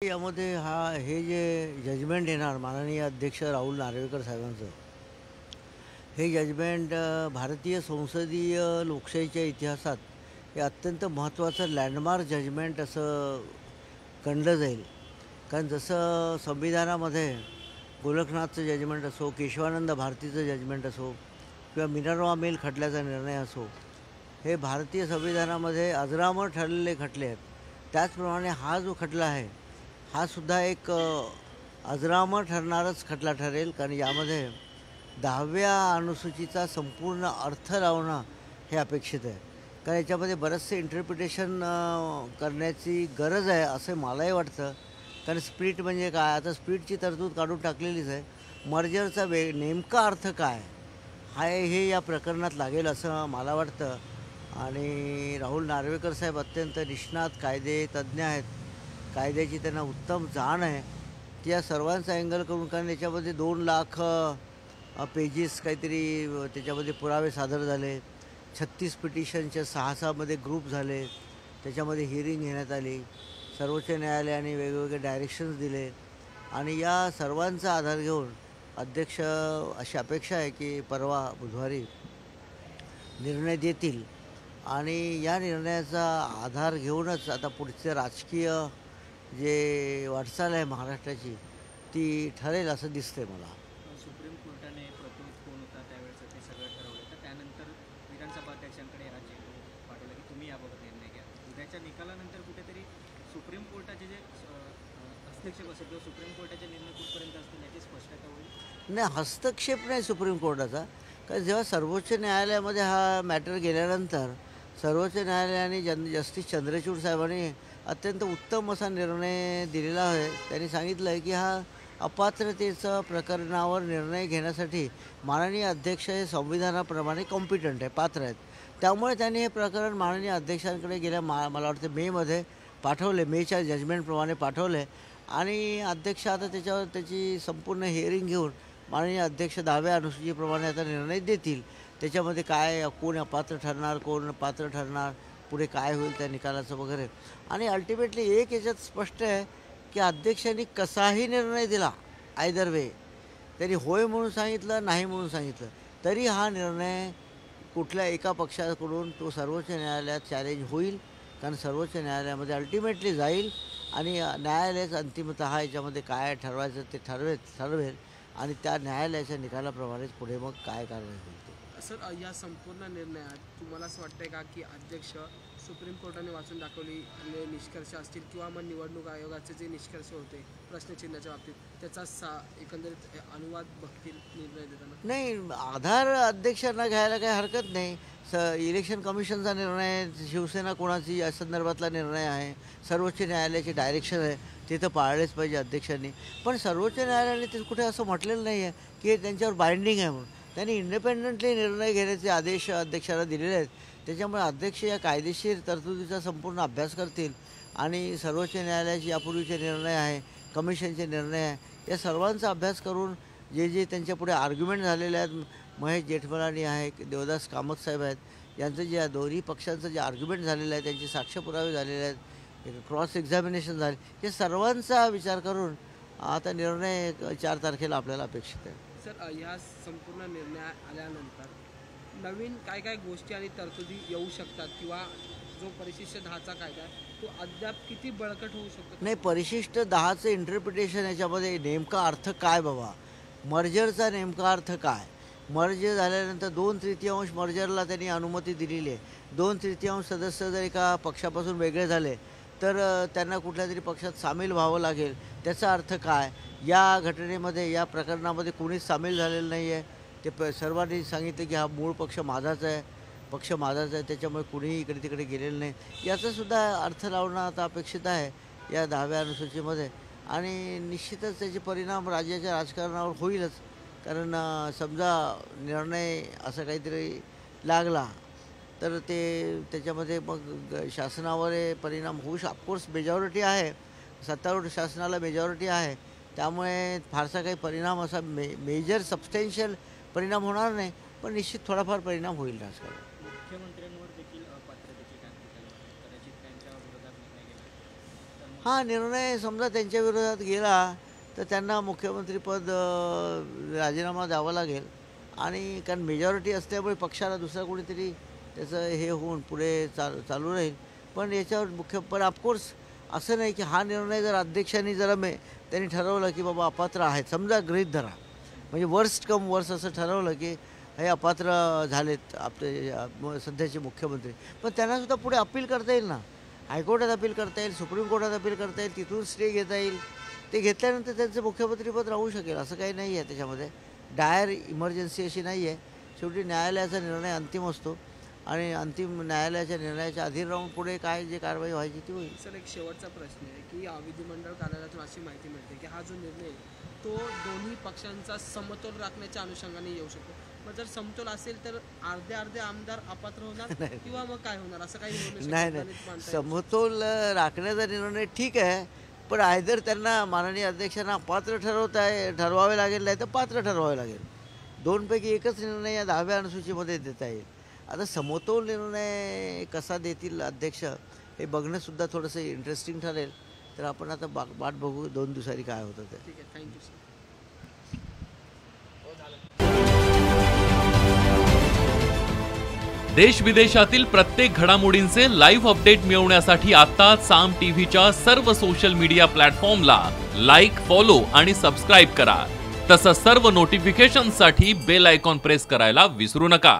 यामध्ये हे जे जजमेंट येणार माननीय अध्यक्ष राहुल नार्वेकर साहेबांचं, हे जजमेंट भारतीय संसदीय लोकशाहीच्या इतिहासात हे अत्यंत महत्त्वाचं लँडमार्क जजमेंट असं गणलं जाईल. कारण जसं संविधानामध्ये गोलकनाथचं जजमेंट असो, केशवानंद भारतीचं जजमेंट असो किंवा मिनर्वा मिल खटल्याचा निर्णय असो, हे भारतीय संविधानामध्ये अजरामर ठरलेले खटले आहेत. त्याचप्रमाणे हा जो खटला आहे हा सुद्धा एक अजरामर ठरणारच खटला ठरेल. कारण यामध्ये 10व्या अनुसूचीचा संपूर्ण अर्थ लावणं हे अपेक्षित आहे. कारण याच्यामध्ये बरंचसे इंटरप्रिटेशन करण्याची गरज आहे असं मलाही वाटतं. कारण स्प्लिट म्हणजे काय, आता स्प्लिटची तरतूद काढून टाकलेलीच आहे. मर्जरचा नेमका अर्थ काय हे या प्रकरणात लागेल असं मला वाटतं. आणि राहुल नार्वेकर साहेब अत्यंत निष्णात कायदे तज्ज्ञ आहेत. कायद्याची त्यांना उत्तम जाण आहे. ती या सर्वांचा अँगल करून, कारण याच्यामध्ये 2 लाख पेजेस काहीतरी त्याच्यामध्ये पुरावे सादर झाले. 36 पिटिशनच्या 6मध्ये ग्रुप झाले. त्याच्यामध्ये हिअरिंग घेण्यात आली. सर्वोच्च न्यायालयाने वेगवेगळे डायरेक्शन्स दिले आणि या सर्वांचा आधार घेऊन अध्यक्ष अशी अपेक्षा आहे की परवा बुधवारी निर्णय देतील. आणि या निर्णयाचा आधार घेऊनच आता पुढचे राजकीय जे वाटचाल आहे महाराष्ट्राची ती ठरेल असं दिसतंय मला. सुप्रीम कोर्टाने प्रतोद कोण होता त्यावेळेचं ते सगळं ठरवलं. तर त्यानंतर विधानसभा अध्यक्षांकडे हा चेंडू पाठवला की तुम्ही याबाबत निर्णय घ्या. उद्याच्या निकालानंतर कुठेतरी सुप्रीम कोर्टाचे जे हस्तक्षेप असेल किंवा सुप्रीम कोर्टाचे निर्णय कुठपर्यंत असतील याची स्पष्टता होईल. नाही, हस्तक्षेप नाही सुप्रीम कोर्टाचा. कारण जेव्हा सर्वोच्च न्यायालयामध्ये हा मॅटर गेल्यानंतर सर्वोच्च न्यायालयाने जस्टिस चंद्रचूड साहेबांनी अत्यंत उत्तम असा निर्णय दिलेला आहे. त्यांनी सांगितलं आहे की हा अपात्रतेचं प्रकरणावर निर्णय घेण्यासाठी माननीय अध्यक्ष हे संविधानाप्रमाणे कॉम्पिटंट आहे, पात्र आहेत. त्यामुळे त्यांनी हे प्रकरण माननीय अध्यक्षांकडे गेल्या मला वाटतं मेमध्ये पाठवले, मेच्या जजमेंटप्रमाणे पाठवले. आणि अध्यक्ष आता त्याच्यावर त्याची संपूर्ण हिअरिंग घेऊन माननीय अध्यक्ष 10व्या अनुसूचीप्रमाणे आता निर्णय देतील. त्याच्यामध्ये काय, कोण अपात्र ठरणार, कोण पात्र ठरणार, पुढे काय होईल त्या निकालाचं वगैरे. आणि अल्टिमेटली एक याच्यात स्पष्ट आहे की अध्यक्षांनी कसाही निर्णय दिला, आयदर वे, त्यांनी होय म्हणून सांगितलं, नाही म्हणून सांगितलं, तरी हा निर्णय कुठल्या एका पक्षाकडून तो सर्वोच्च न्यायालयात चॅलेंज होईल. कारण सर्वोच्च न्यायालयामध्ये अल्टिमेटली जाईल आणि न्यायालयाच अंतिमतः याच्यामध्ये काय ठरवायचं ते ठरवेल आणि त्या न्यायालयाच्या निकालाप्रमाणेच पुढे मग काय कारवाई होईल ते. सर, या संपूर्ण निर्णयात तुम्हाला असं वाटतंय का की अध्यक्ष सुप्रीम कोर्टाने वाचून दाखवलेले निष्कर्ष असतील किंवा मग निवडणूक आयोगाचे जे निष्कर्ष होते प्रश्नचिन्हाच्या बाबतीत त्याचा एकंदरीत अनुवाद बघतील निर्णय देताना? नाही, आधार अध्यक्षांना घ्यायला काही हरकत नाही. इलेक्शन कमिशनचा निर्णय, शिवसेना कोणाची या संदर्भातला निर्णय आहे, सर्वोच्च न्यायालयाची डायरेक्शन आहे, ते तर पाळलेच पाहिजे अध्यक्षांनी. पण सर्वोच्च न्यायालयाने ते कुठे असं म्हटलेलं नाही आहे की हे त्यांच्यावर बाइंडिंग आहे म्हणून. त्यांनी इंडिपेंडंटली निर्णय घेण्याचे आदेश अध्यक्षाला दिलेले आहेत. त्याच्यामुळे अध्यक्ष या कायदेशीर तरतुदीचा संपूर्ण अभ्यास करतील आणि सर्वोच्च न्यायालयाचे यापूर्वीचे निर्णय आहे, कमिशनचे निर्णय आहे, या सर्वांचा अभ्यास करून जे त्यांच्यापुढे आर्ग्युमेंट झालेले आहेत, महेश जेठमलानी आहे, देवदास कामत साहेब आहेत, यांचं जे दोन्ही पक्षांचं जे आर्ग्युमेंट झालेलं आहे, त्यांचे साक्ष-पुरावे झालेले आहेत, क्रॉस एक्झामिनेशन झाले, हे सर्वांचा विचार करून आता निर्णय 4 तारखेला आपल्याला अपेक्षित आहे. सर, ह्या संपूर्ण निर्णय आल्यानंतर नवीन काय काय गोष्टी आणि तरतुदी येऊ शकतात किंवा जो परिशिष्ट 10चा कायदा आहे तो अद्याप किती बळकट होऊ शकतो? नाही, परिशिष्ट 10चं इंटरप्रिटेशन याच्यामध्ये नेमका अर्थ काय बाबा, मर्जरचा नेमका अर्थ काय, मर्ज झाल्यानंतर 2/3 मर्जरला त्यांनी अनुमती दिलेली आहे. 2/3 सदस्य जर एका पक्षापासून वेगळे झाले तर त्यांना कुठल्या तरी पक्षात सामील व्हावं लागेल. त्याचा अर्थ काय, या घटनेमध्ये या प्रकरणामध्ये कोणीच सामील झालेलं नाही आहे. ते सर्वांनी सांगितलं की हा मूळ पक्ष माझाच आहे, त्याच्यामुळे कुणीही इकडे तिकडे गेलेलं नाही. याचासुद्धा अर्थ लावणं आता अपेक्षित आहे या 10व्या अनुसूचीमध्ये. आणि निश्चितच त्याचे परिणाम राज्याच्या राजकारणावर होईलच. कारण समजा निर्णय असं काहीतरी लागला तर त्याच्यामध्ये मग शासनावर परिणाम होऊ ऑफकोर्स मेजॉरिटी आहे, सत्तारूढ शासनाला मेजॉरिटी आहे, त्यामुळे फारसा काही परिणाम असा मेजर सबस्टॅन्शियल परिणाम होणार नाही. पण निश्चित थोडाफार परिणाम होईल राजकारणात. मुख्यमंत्र्यांवर देखील अपात्रतेची टांगती तलवार कदाचित त्यांच्या विरोधात निर्णय घेणार. हा निर्णय समजा त्यांच्या विरोधात गेला तर त्यांना मुख्यमंत्रीपद राजीनामा द्यावा लागेल आणि कारण मेजॉरिटी असल्यामुळे पक्षाला दुसरा कोणीतरी त्याचं हे होऊन पुढे चालू राहील. पण याच्यावर पण ऑफकोर्स असं नाही की हा निर्णय जर अध्यक्षांनी त्यांनी ठरवलं की बाबा अपात्र आहेत, समजा गृहीत धरा, म्हणजे वर्स्ट कम वर्स्ट असं ठरवलं की हे अपात्र झालेत आपले सध्याचे मुख्यमंत्री, पण त्यांनासुद्धा पुढे अपील करता येईल ना, हायकोर्टात अपील करता येईल, सुप्रीम कोर्टात अपील करता येईल, तिथून स्टे घेता येईल. ते घेतल्यानंतर त्यांचं मुख्यमंत्रीपद राहू शकेल, असं काही नाही आहे त्याच्यामध्ये. डायर इमर्जन्सी अशी नाही आहे. शेवटी न्यायालयाचा निर्णय अंतिम असतो आणि अंतिम न्यायालयाच्या निर्णयाच्या अधीन राहून पुढे काय जे कारवाई व्हायची ती होईल. सर, एक शेवटचा प्रश्न आहे की विधिमंडळ कार्यालयातून अशी माहिती मिळते की हा जो निर्णय तो दोन्ही पक्षांचा समतोल राखण्याच्या अनुषंगाने येऊ शकतो. मग जर समतोल असेल तर अर्धे अर्धे आमदार अपात्र होणार किंवा मग काय होणार, असं काही होऊ शकतं? नाही, समतोल राखण्याचा निर्णय ठीक आहे, पण आयदर त्यांना माननीय अध्यक्षांना अपात्र ठरवावे लागेल, नाही तर पात्र ठरवावे लागेल. दोनपैकी एकच निर्णय या 10व्या अनुसूचीमध्ये देता येईल. आता समतोल निर्णय कसा देतील अध्यक्ष हे बघणंसुद्धा थोडंसं इंटरेस्टिंग ठरेल. तर आपण आता वाट बघू 2 दिवसांनी काय होतं ते. ठीक आहे, थँक्यू सर. देश विदेशातील प्रत्येक घडामोडींचे लाईव्ह अपडेट मिळवण्यासाठी आता साम टीव्हीच्या सर्व सोशल मीडिया प्लॅटफॉर्मला लाईक, फॉलो आणि सबस्क्राईब करा. तसंच सर्व नोटिफिकेशनसाठी बेल आयकॉन प्रेस करायला विसरू नका.